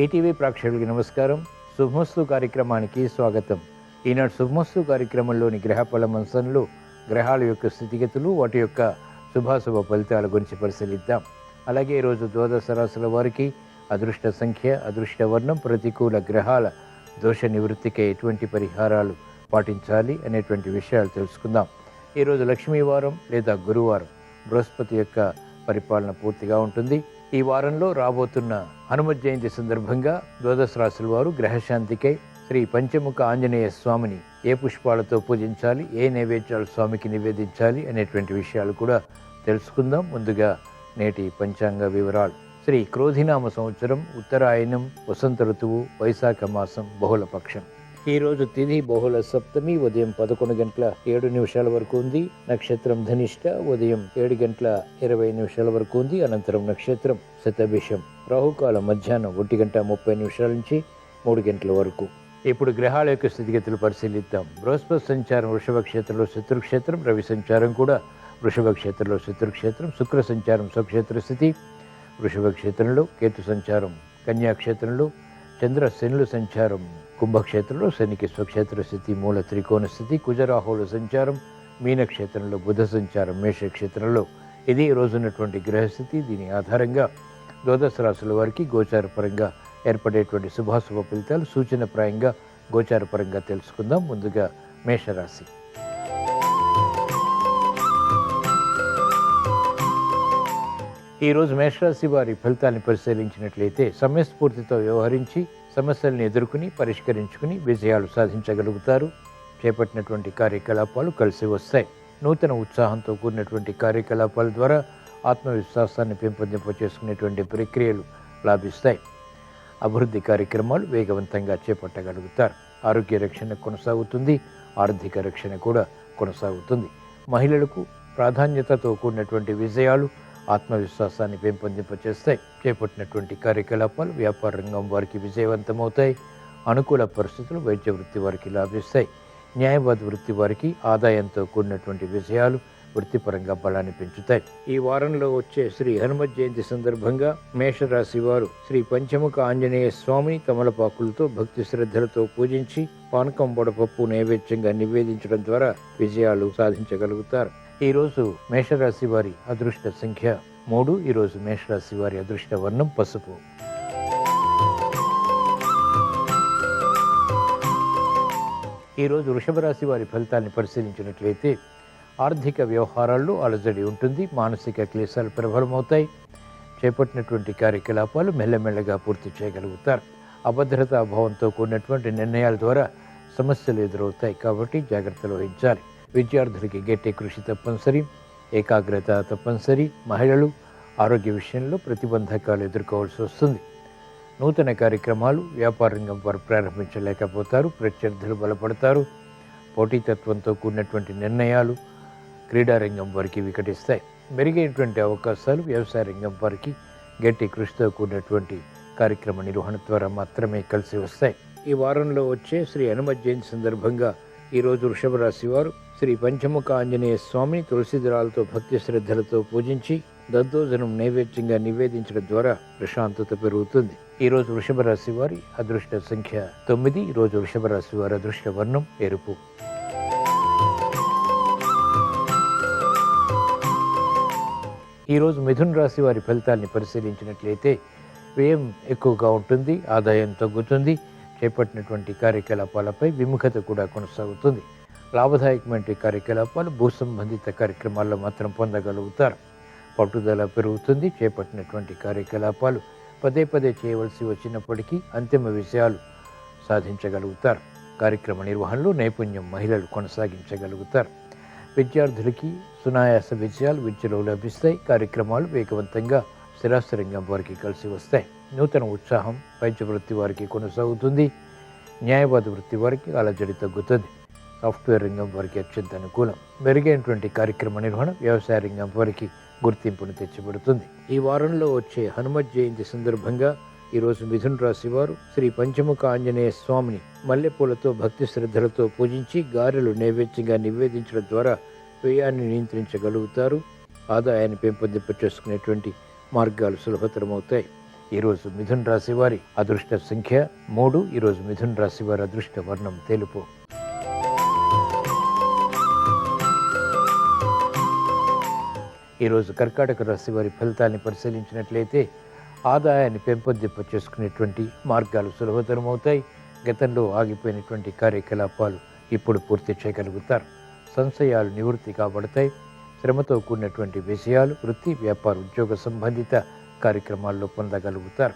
ETV ప్రేక్షకులకి నమస్కారం. శుభమస్తు కార్యక్రమానికి స్వాగతం. ఈనాడు శుభమస్తు కార్యక్రమంలోని గ్రహఫల మంచంలో గ్రహాల యొక్క స్థితిగతులు, వాటి యొక్క శుభాశుభ ఫలితాల గురించి పరిశీలిద్దాం. అలాగే ఈరోజు ద్వాదశ రాశుల వారికి అదృష్ట సంఖ్య, అదృష్ట వర్ణం, ప్రతికూల గ్రహాల దోష నివృత్తికి ఎటువంటి పరిహారాలు పాటించాలి అనేటువంటి విషయాలు తెలుసుకుందాం. ఈరోజు లక్ష్మీవారం లేదా గురువారం, బృహస్పతి యొక్క పరిపాలన పూర్తిగా ఉంటుంది. ఈ వారంలో రాబోతున్న హనుమత్ జయంతి సందర్భంగా ద్వాదశ రాశుల వారు గ్రహశాంతికై శ్రీ పంచముఖ ఆంజనేయ స్వామిని ఏ పుష్పాలతో పూజించాలి, ఏ నైవేద్యాలు స్వామికి నివేదించాలి అనేటువంటి విషయాలు కూడా తెలుసుకుందాం. ముందుగా నేటి పంచాంగ వివరాలు. శ్రీ క్రోధినామ సంవత్సరం, ఉత్తరాయణం, వసంత ఋతువు, వైశాఖ మాసం, బహుళపక్షం. ఈరోజు తిథి బహుళ సప్తమి ఉదయం 11:07 వరకు ఉంది. నక్షత్రం ధనిష్ట ఉదయం 7:20 వరకు ఉంది. అనంతరం నక్షత్రం శతభిషం. రాహుకాలం మధ్యాహ్నం 1:30 నుంచి 3 వరకు. ఇప్పుడు గ్రహాల యొక్క స్థితిగతులు పరిశీలిద్దాం. బృహస్పతి సంచారం వృషభ క్షేత్రంలో శత్రుక్షేత్రం, రవి సంచారం కూడా వృషభ క్షేత్రంలో శత్రుక్షేత్రం, శుక్ర సంచారం స్వక్షేత్ర స్థితి వృషభ క్షేత్రంలో, కేతు సంచారం కన్యాక్షేత్రంలో, చంద్ర శనుల సంచారం కుంభక్షేత్రంలో, శనికి స్వక్షేత్ర స్థితి మూల త్రికోణ స్థితి, కుజరాహుల సంచారం మీనక్షేత్రంలో, బుధ సంచారం మేషక్షేత్రంలో. ఇది రోజున్నటువంటి గ్రహస్థితి. దీని ఆధారంగా ద్వాదశ రాశుల వారికి గోచారపరంగా ఏర్పడేటువంటి శుభాశుభ ఫలితాలు సూచనప్రాయంగా గోచారపరంగా తెలుసుకుందాం. ముందుగా మేషరాశి. ఈరోజు మేషరాశి వారి ఫలితాన్ని పరిశీలించినట్లయితే సమయస్ఫూర్తితో వ్యవహరించి సమస్యలను ఎదుర్కొని పరిష్కరించుకుని విజయాలు సాధించగలుగుతారు. చేపట్టినటువంటి కార్యకలాపాలు కలిసి వస్తాయి. నూతన ఉత్సాహంతో కూడినటువంటి కార్యకలాపాల ద్వారా ఆత్మవిశ్వాసాన్ని పెంపొందింపచేసుకునేటువంటి ప్రక్రియలు లాభిస్తాయి. అభివృద్ధి కార్యక్రమాలు వేగవంతంగా చేపట్టగలుగుతారు. ఆరోగ్య రక్షణ కొనసాగుతుంది. ఆర్థిక రక్షణ కూడా కొనసాగుతుంది. మహిళలకు ప్రాధాన్యతతో కూడినటువంటి విజయాలు ఆత్మవిశ్వాసాన్ని పెంపొందింపచేస్తాయి. చేపట్టినటువంటి కార్యకలాపాలు వ్యాపార రంగం వారికి విజయవంతమవుతాయి. అనుకూల పరిస్థితులు వైద్య వృత్తి వారికి లాభిస్తాయి. న్యాయవాద వృత్తి వారికి ఆదాయంతో కూడినటువంటి విజయాలు వృత్తిపరంగా బలాన్ని పెంచుతాయి. ఈ వారంలో వచ్చే శ్రీ హనుమత్ జయంతి సందర్భంగా మేషరాశి వారు శ్రీ పంచముఖ ఆంజనేయ స్వామిని తమలపాకులతో భక్తి శ్రద్ధలతో పూజించి పానకం వడపప్పు నైవేద్యంగా నివేదించడం ద్వారా విజయాలు సాధించగలుగుతారు. ఈరోజు మేషరాశి వారి అదృష్ట సంఖ్య 3. ఈరోజు మేషరాశి వారి అదృష్ట వర్ణం పసుపు. ఈరోజు వృషభ రాశి వారి ఫలితాన్ని పరిశీలించినట్లయితే ఆర్థిక వ్యవహారాల్లో అలజడి ఉంటుంది. మానసిక క్లేశాలు ప్రబలమవుతాయి. చేపట్టినటువంటి కార్యకలాపాలు మెల్లమెల్లగా పూర్తి చేయగలుగుతారు. అభద్రతా భావంతో కూడినటువంటి నిర్ణయాల ద్వారా సమస్యలు ఎదురవుతాయి కాబట్టి జాగ్రత్తలు వహించాలి. విద్యార్థులకి గట్టి కృషి తప్పనిసరి, ఏకాగ్రత తప్పనిసరి. మహిళలు ఆరోగ్య విషయంలో ప్రతిబంధకాలు ఎదుర్కోవాల్సి వస్తుంది. నూతన కార్యక్రమాలు వ్యాపార రంగం వారు ప్రారంభించలేకపోతారు. ప్రత్యర్థులు బలపడతారు. పోటీతత్వంతో కూడినటువంటి నిర్ణయాలు క్రీడారంగం వారికి వికటిస్తాయి. మెరుగైనటువంటి అవకాశాలు వ్యవసాయ రంగం వారికి గట్టి కృషితో కూడినటువంటి కార్యక్రమ నిర్వహణ ద్వారా మాత్రమే కలిసి వస్తాయి. ఈ వారంలో వచ్చే శ్రీ హనుమత్ జయంతి సందర్భంగా ఈరోజు వృషభ రాశి వారు శ్రీ పంచముఖ ఆంజనేయ స్వామిని తులసి దళాలతో భక్తి శ్రద్ధలతో పూజించి దద్దోజనం నైవేద్యంగా నివేదించడం ద్వారా ప్రశాంతత పెరుగుతుంది. ఈరోజు వృషభ రాశి వారి అదృష్ట సంఖ్య 9. ఈరోజు వృషభ రాశి వారి అదృష్ట వర్ణం ఎరుపు. ఈరోజు మిథున రాశి వారి ఫలితాన్ని పరిశీలించినట్లయితే వ్యయం ఎక్కువగా ఉంటుంది, ఆదాయం తగ్గుతుంది. చేపట్టినటువంటి కార్యకలాపాలపై విముఖత కూడా కొనసాగుతుంది. లాభదాయకమైన కార్యకలాపాలు, భూ సంబంధిత కార్యక్రమాల్లో మాత్రం పొందగలుగుతారు. పట్టుదల పెరుగుతుంది. చేపట్టినటువంటి కార్యకలాపాలు పదే పదే చేయవలసి వచ్చినప్పటికీ అంతిమ విజయాలు సాధించగలుగుతారు. కార్యక్రమ నిర్వహణలో నైపుణ్యం మహిళలు కొనసాగించగలుగుతారు. విద్యార్థులకి సునాయాస విజయాలు విద్యలో లభిస్తాయి. కార్యక్రమాలు వేగవంతంగా స్థిరాస్తి రంగం వారికి కలిసి వస్తాయి. నూతన ఉత్సాహం వైద్య వృత్తి వారికి కొనసాగుతుంది. న్యాయవాద వృత్తి వారికి అలజడి తగ్గుతుంది. సాఫ్ట్వేర్ రంగం వారికి అత్యంత అనుకూలం. మెరుగైనటువంటి కార్యక్రమ నిర్వహణ వ్యవసాయ రంగం వారికి గుర్తింపును తెచ్చిపెడుతుంది. ఈ వారంలో వచ్చే హనుమత్ జయంతి సందర్భంగా ఈరోజు మిథున రాశి వారు శ్రీ పంచముఖ ఆంజనేయ స్వామిని మల్లెపూలతో భక్తి శ్రద్ధలతో పూజించి గారెలు నైవేద్యంగా నివేదించడం ద్వారా వ్యయాన్ని నియంత్రించగలుగుతారు. ఆదాయాన్ని పెంపొందింప చేసుకునేటువంటి మార్గాలు సులభతరమవుతాయి. ఈరోజు మిథున రాశి వారి అదృష్ట సంఖ్య 3. ఈరోజు మిథున రాశి వారి అదృష్ట వర్ణం తెలుపు. ఈరోజు కర్కాటక రాశి వారి ఫలితాన్ని పరిశీలించినట్లయితే ఆదాయాన్ని పెంపొందింప చేసుకునేటువంటి మార్గాలు సులభతరమవుతాయి. గతంలో ఆగిపోయినటువంటి కార్యకలాపాలు ఇప్పుడు పూర్తి చేయగలుగుతారు. సంశయాలు నివృత్తి కాబడతాయి. శ్రమతో కూడినటువంటి విషయాలు వృత్తి, వ్యాపార, ఉద్యోగ సంబంధిత కార్యక్రమాల్లో పొందగలుగుతారు.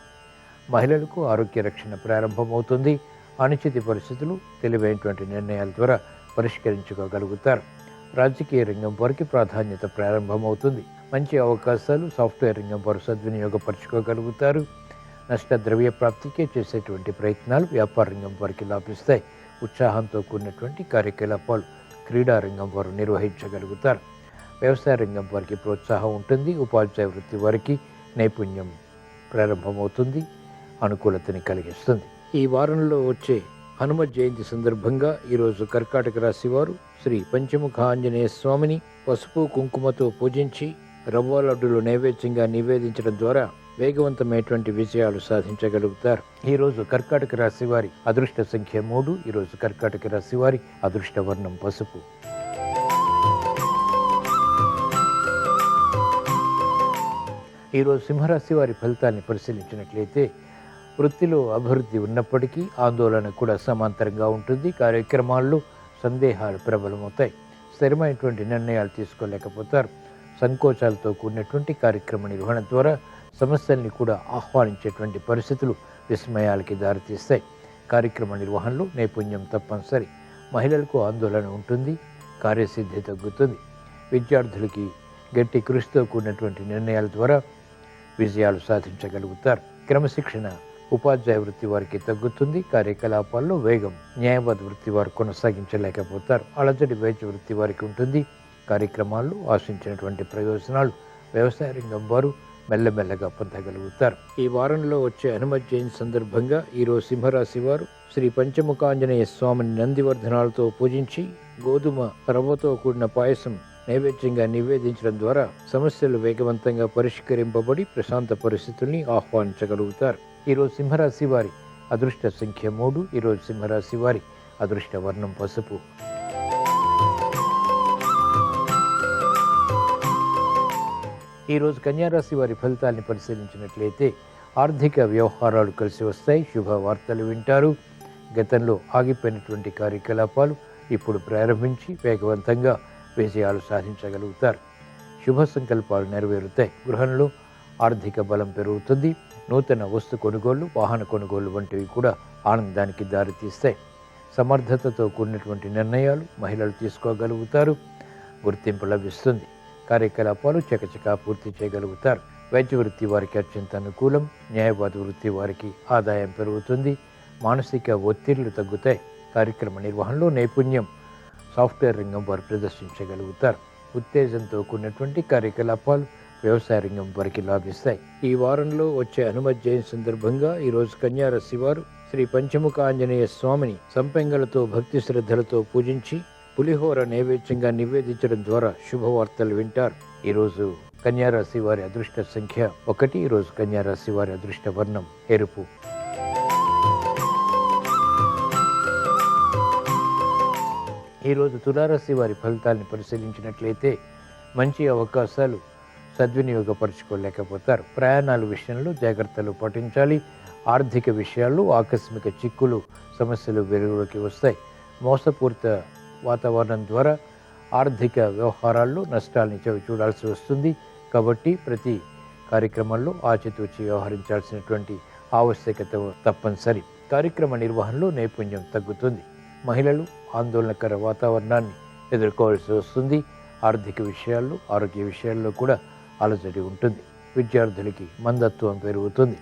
మహిళలకు ఆరోగ్య రక్షణ ప్రారంభమవుతుంది. అనిశ్చిత పరిస్థితులు తెలివైనటువంటి నిర్ణయాల ద్వారా పరిష్కరించుకోగలుగుతారు. రాజకీయ రంగం వారికి ప్రాధాన్యత ప్రారంభమవుతుంది. మంచి అవకాశాలు సాఫ్ట్వేర్ రంగం వారు సద్వినియోగపరచుకోగలుగుతారు. నష్ట ద్రవ్య ప్రాప్తికే చేసేటువంటి ప్రయత్నాలు వ్యాపార రంగం వారికి లాభిస్తాయి. ఉత్సాహంతో కూడినటువంటి కార్యకలాపాలు క్రీడా రంగం వారు నిర్వహించగలుగుతారు. వ్యవసాయ రంగం వారికి ప్రోత్సాహం ఉంటుంది. ఉపాధ్యాయ వృత్తి వారికి నైపుణ్యం ప్రారంభమవుతుంది, అనుకూలతని కలిగిస్తుంది. ఈ వారంలో వచ్చే హనుమ జయంతి సందర్భంగా ఈరోజు కర్కాటక రాశి వారు శ్రీ పంచముఖ ఆంజనేయ స్వామిని పసుపు కుంకుమతో పూజించి రవ్వ లడ్డులు నైవేద్యంగా నివేదించడం ద్వారా వేగవంతమైనటువంటి విజయాలు సాధించగలుగుతారు. ఈరోజు కర్కాటక రాశి వారి అదృష్ట సంఖ్య 3. ఈరోజు కర్కాటక రాశి వారి అదృష్ట వర్ణం పసుపు. ఈరోజు సింహరాశి వారి ఫలితాన్ని పరిశీలించినట్లయితే వృత్తిలో అభివృద్ధి ఉన్నప్పటికీ ఆందోళన కూడా సమాంతరంగా ఉంటుంది. కార్యక్రమాల్లో సందేహాలు ప్రబలమవుతాయి. స్థిరమైనటువంటి నిర్ణయాలు తీసుకోలేకపోతారు. సంకోచాలతో కూడినటువంటి కార్యక్రమ నిర్వహణ ద్వారా సమస్యల్ని కూడా ఆహ్వానించేటువంటి పరిస్థితులు విస్మయాలకి దారితీస్తాయి. కార్యక్రమ నిర్వహణలో నైపుణ్యం తప్పనిసరి. మహిళలకు ఆందోళన ఉంటుంది, కార్యసిద్ధి తగ్గుతుంది. విద్యార్థులకి గట్టి కృషితో కూడినటువంటి నిర్ణయాల ద్వారా విజయాలు సాధించగలుగుతారు. క్రమశిక్షణ ఉపాధ్యాయ వృత్తి వారికి తగ్గుతుంది. కార్యకలాపాల్లో వేగం న్యాయవాద వృత్తి వారు కొనసాగించలేకపోతారు. అలజడి వైద్య వృత్తి వారికి ఉంటుంది. కార్యక్రమాల్లో ఆశించినటువంటి ప్రయోజనాలు వ్యవసాయ రంగం వారు మెల్లమెల్లగా పొందగలుగుతారు. ఈ వారంలో వచ్చే హనుమ జయంతి సందర్భంగా ఈరోజు సింహరాశి వారు శ్రీ పంచముఖాంజనేయ స్వామిని నందివర్ధనాలతో పూజించి గోధుమ రవ్వతో కూడిన పాయసం నైవేద్యంగా నివేదించడం ద్వారా సమస్యలు వేగవంతంగా పరిష్కరింపబడి ప్రశాంత పరిస్థితుల్ని ఆహ్వానించగలుగుతారు. ఈరోజు సింహరాశి వారి అదృష్ట సంఖ్య 3. ఈరోజు సింహరాశి వారి అదృష్ట వర్ణం పసుపు. ఈరోజు కన్యారాశి వారి ఫలితాన్ని పరిశీలించినట్లయితే ఆర్థిక వ్యవహారాలు కలిసి వస్తాయి. శుభవార్తలు వింటారు. గతంలో ఆగిపోయినటువంటి కార్యకలాపాలు ఇప్పుడు ప్రారంభించి వేగవంతంగా విజయాలు సాధించగలుగుతారు. శుభ సంకల్పాలు నెరవేరుతాయి. గృహంలో ఆర్థిక బలం పెరుగుతుంది. నూతన వస్తు కొనుగోళ్లు, వాహన కొనుగోళ్లు వంటివి కూడా ఆనందానికి దారితీస్తాయి. సమర్థతతో కూడినటువంటి నిర్ణయాలు మహిళలు తీసుకోగలుగుతారు. గుర్తింపు లభిస్తుంది. కార్యకలాపాలు చకచకా పూర్తి చేయగలుగుతారు. వైద్య వృత్తి వారికి అత్యంత అనుకూలం. న్యాయవాద వృత్తి వారికి ఆదాయం పెరుగుతుంది. మానసిక ఒత్తిళ్లు తగ్గుతాయి. కార్యక్రమ నిర్వహణలో నైపుణ్యం సాఫ్ట్వేర్ రంగం వారు ప్రదర్శించగలుగుతారు. ఉత్తేజంతో కూడినటువంటి కార్యకలాపాలు వ్యవసాయ రంగం వారికి లాభిస్తాయి. ఈ వారంలో వచ్చే హనుమ జయంతి సందర్భంగా ఈరోజు కన్యారాశి వారు శ్రీ పంచముఖ ఆంజనేయ స్వామిని సంపెంగలతో భక్తి శ్రద్ధలతో పూజించి పులిహోర నైవేద్యంగా నివేదించడం ద్వారా శుభవార్తలు వింటారు. ఈరోజు కన్యారాశి వారి అదృష్ట సంఖ్య 1. ఈరోజు కన్యారాశి వారి అదృష్ట వర్ణం ఎరుపు. ఈరోజు తులారాశి వారి ఫలితాలను పరిశీలించినట్లయితే మంచి అవకాశాలు సద్వినియోగపరచుకోలేకపోతారు. ప్రయాణాల విషయంలో జాగ్రత్తలు పాటించాలి. ఆర్థిక విషయాల్లో ఆకస్మిక చిక్కులు, సమస్యలు వెలుగులోకి వస్తాయి. మోసపూరిత వాతావరణం ద్వారా ఆర్థిక వ్యవహారాల్లో నష్టాలని చవి చూడాల్సి వస్తుంది. కాబట్టి ప్రతి కార్యక్రమంలో ఆచితూచి వ్యవహరించాల్సినటువంటి ఆవశ్యకత తప్పనిసరి. కార్యక్రమ నిర్వహణలో నైపుణ్యం తగ్గుతుంది. మహిళలు ఆందోళనకర వాతావరణాన్ని ఎదుర్కోవాల్సి వస్తుంది. ఆర్థిక విషయాల్లో, ఆరోగ్య విషయాల్లో కూడా అలజడి ఉంటుంది. విద్యార్థులకి మందత్వం పెరుగుతుంది.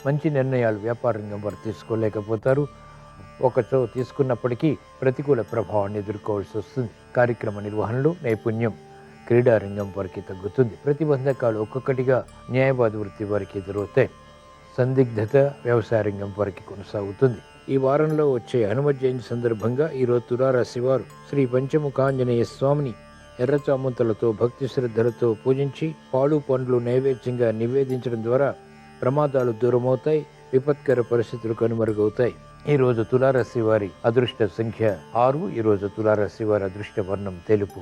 మంచి నిర్ణయాలు వ్యాపార రంగం వారు తీసుకోలేకపోతారు. ఒకచో తీసుకున్నప్పటికీ ప్రతికూల ప్రభావాన్ని ఎదుర్కోవాల్సి వస్తుంది. కార్యక్రమ నిర్వహణలో నైపుణ్యం క్రీడా రంగం వారికి తగ్గుతుంది. ప్రతిబంధకాలు ఒక్కొక్కటిగా న్యాయవాద వృత్తి వారికి ఎదురవుతాయి. సందిగ్ధత వ్యవసాయ రంగం వారికి కొనసాగుతుంది. ఈ వారంలో వచ్చే హనుమ జయంతి సందర్భంగా ఈరోజు తులారాశి వారు శ్రీ పంచముఖాంజనేయ స్వామిని ఎర్ర చామంతులతో భక్తి శ్రద్ధలతో పూజించి పాలు పండ్లు నైవేద్యంగా నివేదించడం ద్వారా ప్రమాదాలు దూరమవుతాయి, విపత్కర పరిస్థితులు కనుమరుగవుతాయి. ఈరోజు తులారాశి వారి అదృష్ట సంఖ్య 6. ఈరోజు తులారాశి వారి అదృష్ట వర్ణం తెలుపు.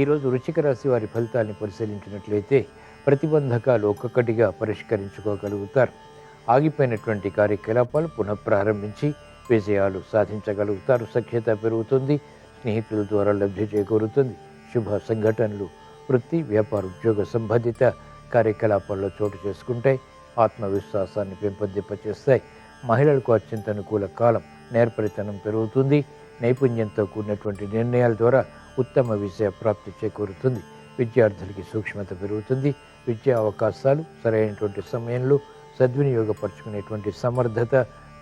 ఈరోజు వృశ్చిక రాశి వారి ఫలితాన్ని పరిశీలించినట్లయితే ప్రతిబంధకాలు ఒక్కొక్కటిగా పరిష్కరించుకోగలుగుతారు. ఆగిపోయినటువంటి కార్యకలాపాలు పునఃప్రారంభించి విజయాలు సాధించగలుగుతారు. సఖ్యత పెరుగుతుంది, స్నేహితుల ద్వారా లబ్ధి చేకూరుతుంది. శుభ సంఘటనలు వృత్తి, వ్యాపార, ఉద్యోగ సంబంధిత కార్యకలాపాల్లో చోటు చేసుకుంటాయి. ఆత్మవిశ్వాసాన్ని పెంపొందింపచేస్తాయి. మహిళలకు అత్యంత అనుకూల కాలం. నేర్పరితనం పెరుగుతుంది. నైపుణ్యంతో కూడినటువంటి నిర్ణయాల ద్వారా ఉత్తమ విజయ ప్రాప్తి చేకూరుతుంది. విద్యార్థులకి సూక్ష్మత పెరుగుతుంది. విద్యా అవకాశాలు సరైనటువంటి సమయంలో సద్వినియోగపరచుకునేటువంటి సమర్థత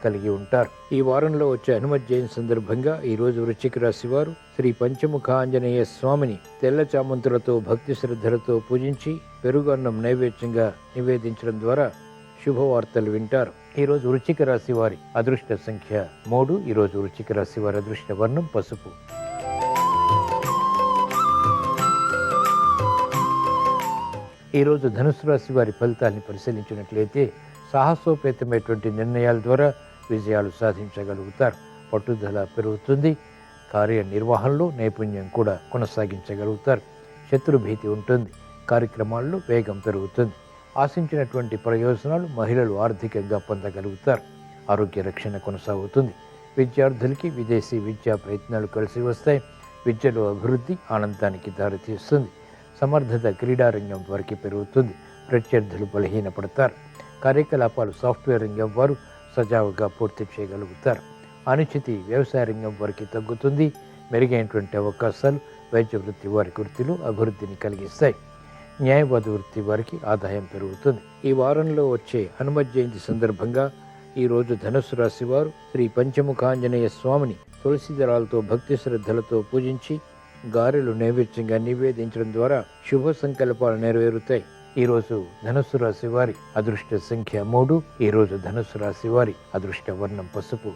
కలిగి ఉంటారు. ఈ వారంలో వచ్చే హనుమత్ జయంతి సందర్భంగా ఈరోజు వృశ్చిక రాశి వారు శ్రీ పంచముఖ ఆంజనేయ స్వామిని తెల్ల చామంతులతో భక్తి శ్రద్ధలతో పూజించి పెరుగన్నం నైవేద్యంగా నివేదించడం ద్వారా శుభవార్తలు వింటారు. ఈరోజు వృశ్చిక రాశి వారి అదృష్ట సంఖ్య 3. ఈరోజు వృశ్చిక రాశి వారి అదృష్ట వర్ణం పసుపు. ఈరోజు ధనుసు రాశి వారి ఫలితాన్ని పరిశీలించినట్లయితే సాహసోపేతమైనటువంటి నిర్ణయాల ద్వారా విజయాలు సాధించగలుగుతారు. పట్టుదల పెరుగుతుంది. కార్యనిర్వహణలో నైపుణ్యం కూడా కొనసాగించగలుగుతారు. శత్రుభీతి ఉంటుంది. కార్యక్రమాల్లో వేగం పెరుగుతుంది. ఆశించినటువంటి ప్రయోజనాలు మహిళలు ఆర్థికంగా పొందగలుగుతారు. ఆరోగ్య రక్షణ కొనసాగుతుంది. విద్యార్థులకి విదేశీ విద్యా ప్రయత్నాలు కలిసి వస్తాయి. విద్యలో అభివృద్ధి ఆనందానికి దారితీస్తుంది. సమర్థత క్రీడారంగం వారికి పెరుగుతుంది. ప్రత్యర్థులు బలహీనపడతారు. కార్యకలాపాలు సాఫ్ట్వేర్ రంగం వారు సజావుగా పూర్తి చేయగలుగుతారు. అనిశ్చితి వ్యవసాయ రంగం వారికి తగ్గుతుంది. మెరుగైనటువంటి అవకాశాలు వైద్య వృత్తి వారి వృత్తిలో అభివృద్ధిని కలిగిస్తాయి. న్యాయవాద వృత్తి వారికి ఆదాయం పెరుగుతుంది. ఈ వారంలో వచ్చే హనుమత్ జయంతి సందర్భంగా ఈరోజు ధనుసు రాశి వారు శ్రీ పంచముఖాంజనేయ స్వామిని తులసి దళాలతో భక్తి శ్రద్ధలతో పూజించి గారెలు నైవేద్యంగా నివేదించడం ద్వారా శుభ సంకల్పాలు నెరవేరుతాయి. ఈరోజు ధనుస్సు రాశి వారి అదృష్ట సంఖ్య 3. ఈరోజు ధనుస్సు రాశి వారి అదృష్ట వర్ణం పసుపు.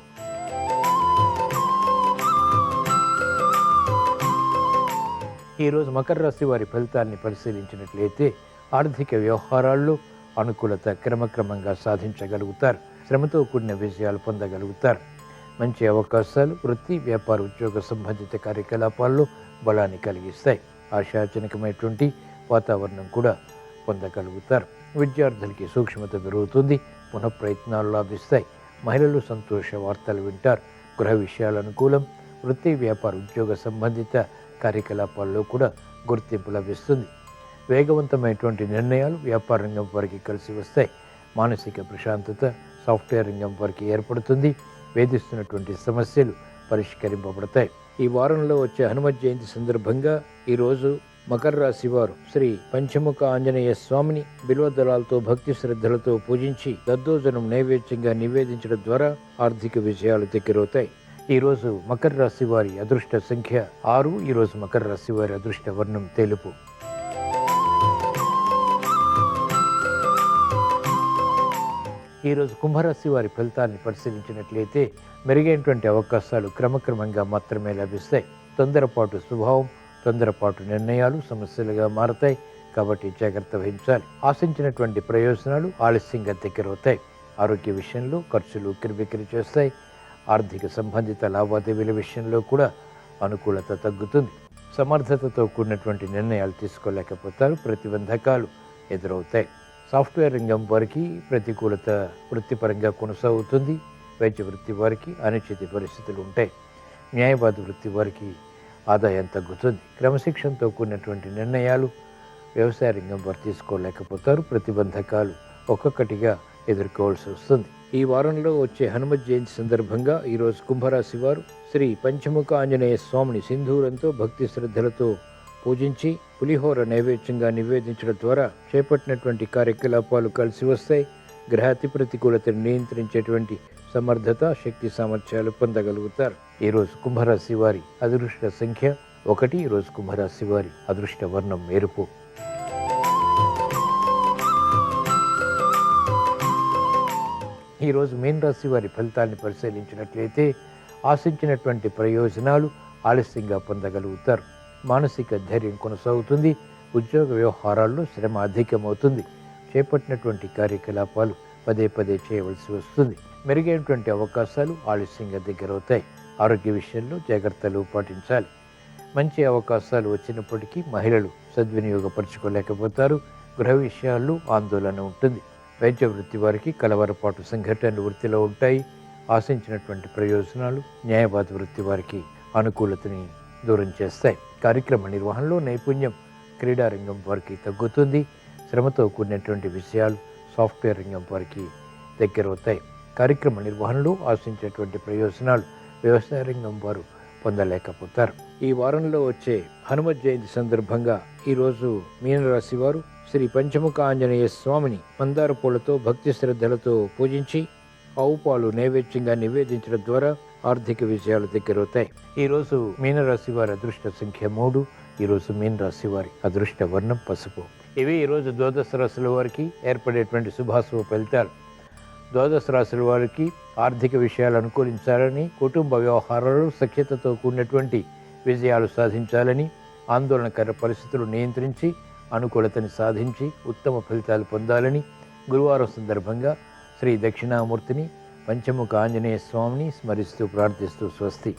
ఈరోజు మకర రాశి వారి ఫలితాన్ని పరిశీలించినట్లయితే ఆర్థిక వ్యవహారాల్లో అనుకూలత క్రమక్రమంగా సాధించగలుగుతారు. శ్రమతో కూడిన విజయాలు పొందగలుగుతారు. మంచి అవకాశాలు వృత్తి, వ్యాపార, ఉద్యోగ సంబంధిత కార్యకలాపాల్లో బలాన్ని కలిగిస్తాయి. ఆశాజనకమైనటువంటి వాతావరణం కూడా పొందగలుగుతారు. విద్యార్థులకి సూక్ష్మత పెరుగుతుంది. పునఃప్రయత్నాలు లాభిస్తాయి. మహిళలు సంతోష వార్తలు వింటారు. గృహ విషయాల అనుకూలం. వృత్తి, వ్యాపార, ఉద్యోగ సంబంధిత కార్యకలాపాల్లో కూడా గుర్తింపు లభిస్తుంది. వేగవంతమైనటువంటి నిర్ణయాలు వ్యాపార రంగం వారికి కలిసి వస్తాయి. మానసిక ప్రశాంతత సాఫ్ట్వేర్ రంగం వారికి ఏర్పడుతుంది. వేధిస్తున్నటువంటి సమస్యలు పరిష్కరింపబడతాయి. ఈ వారంలో వచ్చే హనుమత్ జయంతి సందర్భంగా ఈరోజు మకర రాశి వారు శ్రీ పంచముఖ ఆంజనేయ స్వామిని బిల్వదళాలతో భక్తి శ్రద్ధలతో పూజించి దద్దోజనం నైవేద్యంగా నివేదించడం ద్వారా ఆర్థిక విజయాలు దగ్గరవుతాయి. ఈరోజు మకర రాశి వారి అదృష్ట సంఖ్య 6. ఈరోజు మకర రాశి వారి అదృష్ట వర్ణం తెలుపు. ఈరోజు కుంభరాశి వారి ఫలితాన్ని పరిశీలించినట్లయితే మెరుగైనటువంటి అవకాశాలు క్రమక్రమంగా మాత్రమే లభిస్తాయి. తొందరపాటు స్వభావం, తొందరపాటు నిర్ణయాలు సమస్యలుగా మారతాయి. కాబట్టి జాగ్రత్త వహించాలి. ఆశించినటువంటి ప్రయోజనాలు ఆలస్యంగా దగ్గరవుతాయి. ఆరోగ్య విషయంలో ఖర్చులు ఉక్కిరిబిక్కిరి చేస్తాయి. ఆర్థిక సంబంధిత లావాదేవీల విషయంలో కూడా అనుకూలత తగ్గుతుంది. సమర్థతతో కూడినటువంటి నిర్ణయాలు తీసుకోలేకపోతారు. ప్రతిబంధకాలు ఎదురవుతాయి. సాఫ్ట్వేర్ రంగం వారికి ప్రతికూలత వృత్తిపరంగా కొనసాగుతుంది. వైద్య వృత్తి వారికి అనిశ్చిత పరిస్థితులు ఉంటాయి. న్యాయవాద వృత్తి వారికి ఆదాయం తగ్గుతుంది. క్రమశిక్షణతో కూడినటువంటి నిర్ణయాలు వ్యవసాయ రంగం వారు తీసుకోలేకపోతారు. ప్రతిబంధకాలు ఒక్కొక్కటిగా ఎదుర్కోవాల్సి వస్తుంది. ఈ వారంలో వచ్చే హనుమత్ జయంతి సందర్భంగా ఈరోజు కుంభరాశి వారు శ్రీ పంచముఖ ఆంజనేయ స్వామిని సింధూరంతో భక్తి శ్రద్ధలతో పూజించి పులిహోర నైవేద్యంగా నివేదించడం ద్వారా చేపట్టినటువంటి కార్యకలాపాలు కలిసి వస్తాయి. గ్రహాతి ప్రతికూలతను నియంత్రించేటువంటి సమర్థత, శక్తి సామర్థ్యాలు పొందగలుగుతారు. ఈరోజు కుంభరాశి వారి అదృష్ట సంఖ్య 1. ఈరోజు కుంభరాశి వారి అదృష్ట వర్ణం ఎరుపు. ఈరోజు మీన రాశి వారి ఫలితాన్ని పరిశీలించినట్లయితే ఆశించినటువంటి ప్రయోజనాలు ఆలస్యంగా పొందగలుగుతారు. మానసిక ధైర్యం కొనసాగుతుంది. ఉద్యోగ వ్యవహారాల్లో శ్రమ అధికమవుతుంది. చేపట్టినటువంటి కార్యకలాపాలు పదే పదే చేయవలసి వస్తుంది. మెరుగైనటువంటి అవకాశాలు ఆలస్యంగా దగ్గరవుతాయి. ఆరోగ్య విషయంలో జాగ్రత్తలు పాటించాలి. మంచి అవకాశాలు వచ్చినప్పటికీ మహిళలు సద్వినియోగపరచుకోలేకపోతారు. గృహ విషయాల్లో ఆందోళన ఉంటుంది. వైద్య వృత్తి వారికి కలవరపాటు సంఘటనలు వృత్తిలో ఉంటాయి. ఆశించినటువంటి ప్రయోజనాలు న్యాయవాద వృత్తి వారికి అనుకూలతని దూరం చేస్తాయి. కార్యక్రమ నిర్వహణలో నైపుణ్యం క్రీడారంగం వారికి తగ్గుతుంది. శ్రమతో కూడినటువంటి విషయాలు సాఫ్ట్వేర్ రంగం వారికి దగ్గరవుతాయి. కార్యక్రమ నిర్వహణలో ఆశించేటువంటి ప్రయోజనాలు వ్యవసాయ రంగం వారు పొందలేకపోతారు. ఈ వారంలో వచ్చే హనుమత్ జయంతి సందర్భంగా ఈరోజు మీనరాశి వారు శ్రీ పంచముఖ ఆంజనేయ స్వామిని మందార పూలతో భక్తి శ్రద్ధలతో పూజించి ఆవు పాలు నైవేద్యంగా నివేదించడం ద్వారా ఆర్థిక విజయాలు దగ్గరవుతాయి. ఈరోజు మీనరాశి వారి అదృష్ట సంఖ్య 3. ఈరోజు మీనరాశి వారి అదృష్ట వర్ణం పసుపు. ఇవి ఈరోజు ద్వాదశ రాశుల వారికి ఏర్పడేటువంటి శుభాశుభ ఫలితాలు. ద్వాదశ రాశుల వారికి ఆర్థిక విషయాలు అనుకూలించాలని, కుటుంబ వ్యవహారాలు సఖ్యతతో కూడినటువంటి విజయాలు సాధించాలని, ఆందోళనకర పరిస్థితులు నియంత్రించి అనుకూలతని సాధించి ఉత్తమ ఫలితాలు పొందాలని గురువారం సందర్భంగా శ్రీ దక్షిణామూర్తిని పంచముఖ ఆంజనేయ స్వామిని స్మరిస్తూ ప్రార్థిస్తూ స్వస్తి.